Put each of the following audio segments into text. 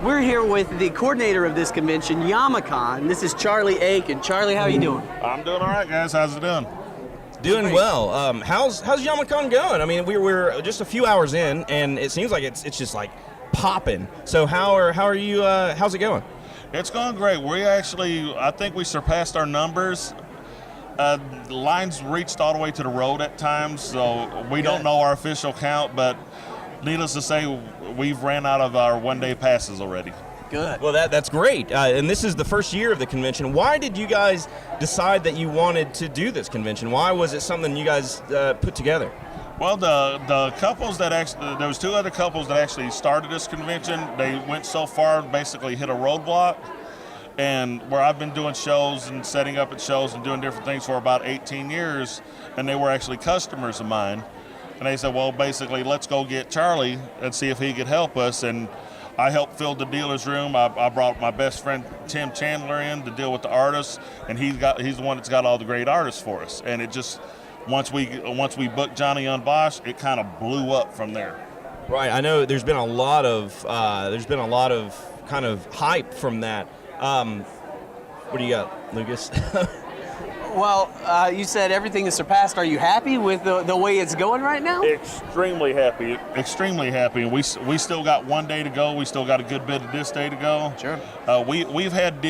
We're here with the coordinator of this convention, Yamacon. This is Charlie Aiken. Charlie, how are you doing? I'm doing all right, guys. How's it doing? Doing well. How's Yamacon going? I mean, we're just a few hours in, and it seems like it's just like popping. So how are you? How's it going? It's going great. I think we surpassed our numbers. The lines reached all the way to the road at times, so we don't know our official count, but needless to say, we've ran out of our one-day passes already. Good. Well, that's great. And this is the first year of the convention. Why did you guys decide that you wanted to do this convention? Why was it something you guys put together? Well, the couples that there was two other couples that actually started this convention. They went so far, basically hit a roadblock. And where I've been doing shows and setting up at shows and doing different things for about 18 years, and they were actually customers of mine. And they said, well, basically, let's go get Charlie and see if he could help us. And I helped fill the dealer's room. I brought my best friend Tim Chandler in to deal with the artists, and he's the one that's got all the great artists for us. And it just once we booked Johnny on Bosch, it kind of blew up from there. Right. I know there's been a lot of kind of hype from that. What do you got, Lucas? Well, you said everything is surpassed. Are you happy with the way it's going right now? Extremely happy. Extremely happy. We still got one day to go. We still got a good bit of this day to go. Sure. We've had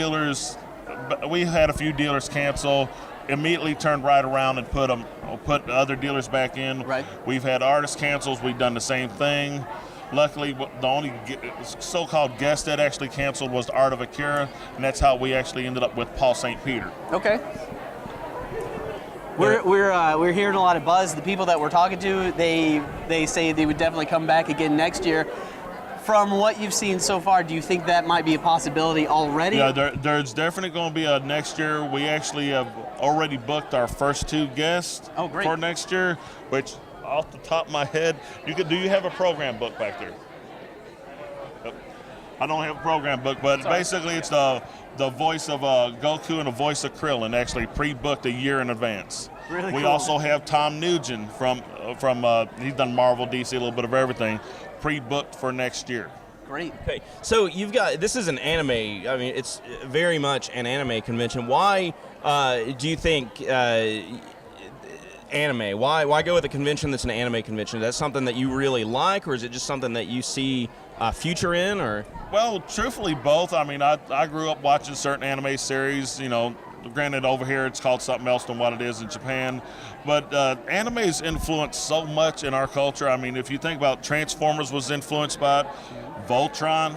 a few dealers cancel, immediately turned right around and put the other dealers back in. Right. We've had artist cancels. We've done the same thing. Luckily, the only so-called guest that actually canceled was the Art of Akira, and that's how we actually ended up with Paul St. Peter. Okay. We're hearing a lot of buzz. The people that we're talking to, they say they would definitely come back again next year. From what you've seen so far, do you think that might be a possibility already? Yeah, there's definitely going to be a next year. We actually have already booked our first two guests for next year, which off the top of my head, do you have a program book back there? I don't have a program book, but basically it's the voice of Goku and the voice of Krillin, actually pre-booked a year in advance. Really We cool. also have Tom Nugent from he's done Marvel, DC, a little bit of everything, pre-booked for next year. Great. Okay, so this is an anime. I mean, it's very much an anime convention. Why do you think anime? Why go with a convention that's an anime convention? Is that something that you really like, or is it just something that you see a future in, or? Well, truthfully, both. I mean, I grew up watching certain anime series. You know, granted, over here it's called something else than what it is in Japan. But anime's influenced so much in our culture. I mean, if you think about Transformers was influenced by it, Voltron,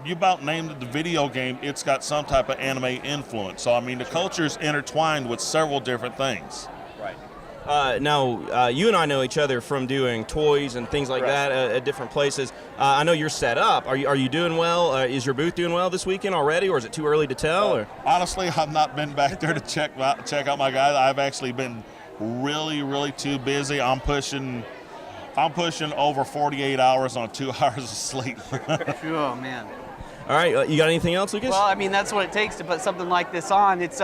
you about named it the video game, it's got some type of anime influence. So, I mean, the culture's intertwined with several different things. Right. Now, you and I know each other from doing toys and things like that at different places. I know you're set up. Are you doing well? Is your booth doing well this weekend already, or is it too early to tell? Or? Honestly, I've not been back there to check out my guys. I've actually been really, really too busy. I'm pushing over 48 hours on 2 hours of sleep. Oh, man. All right. You got anything else, Lucas? Well, I mean, that's what it takes to put something like this on. It's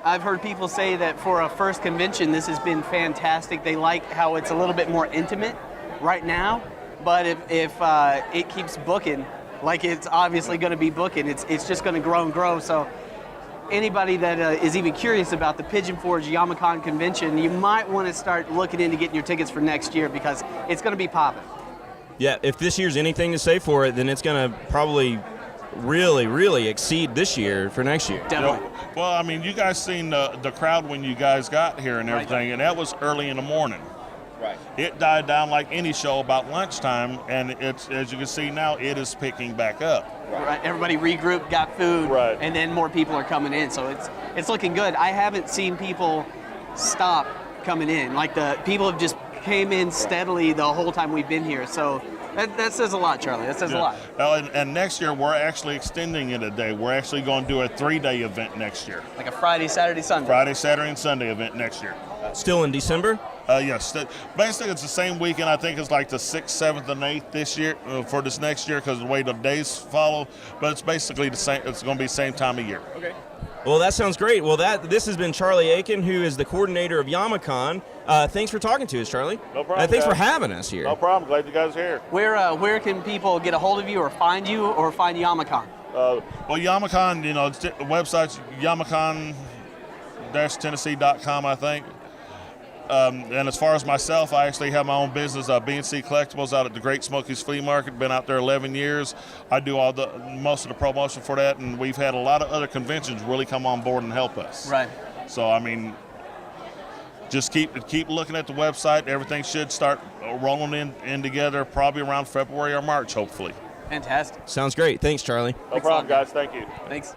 I've heard people say that for a first convention, this has been fantastic. They like how it's a little bit more intimate right now, but if it keeps booking, like it's obviously going to be booking, it's just going to grow and grow. So anybody that is even curious about the Pigeon Forge Yamacon convention, you might want to start looking into getting your tickets for next year, because it's going to be popping. Yeah, if this year's anything to say for it, then it's going to probably really, really exceed this year for next year. Definitely. Well, I mean, you guys seen the crowd when you guys got here and everything, and that was early in the morning. Right. It died down like any show about lunchtime, and it's, as you can see now, it is picking back up. Right. Everybody regrouped, got food, Right. and then more people are coming in. So it's looking good. I haven't seen people stop coming in. Like the people have just came in steadily the whole time we've been here. So that says a lot, Charlie. That says a lot. And next year, we're actually extending it a day. We're actually going to do a 3-day event next year. Like a Friday, Saturday, Sunday. Friday, Saturday, and Sunday event next year. Still in December? Yes. Basically, it's the same weekend. I think it's like the 6th, 7th, and 8th this year for this next year, because of the way the days follow. But it's basically the same. It's going to be the same time of year. Okay. Well, that sounds great. Well, this has been Charlie Aiken, who is the coordinator of Yamacon. Thanks for talking to us, Charlie. No problem, Thanks for guys. having us here. No problem. Glad you guys are here. Where can people get a hold of you or find Yamacon? Well, Yamacon, the website's Yamacon-Tennessee.com, I think. And as far as myself, I actually have my own business, B&C Collectibles, out at the Great Smokies Flea Market. Been out there 11 years. I do most of the promotion for that, and we've had a lot of other conventions really come on board and help us. Right. So, I mean, just keep looking at the website. Everything should start rolling in together probably around February or March, hopefully. Fantastic. Sounds great. Thanks, Charlie. No problem, guys. Thank you. Thanks.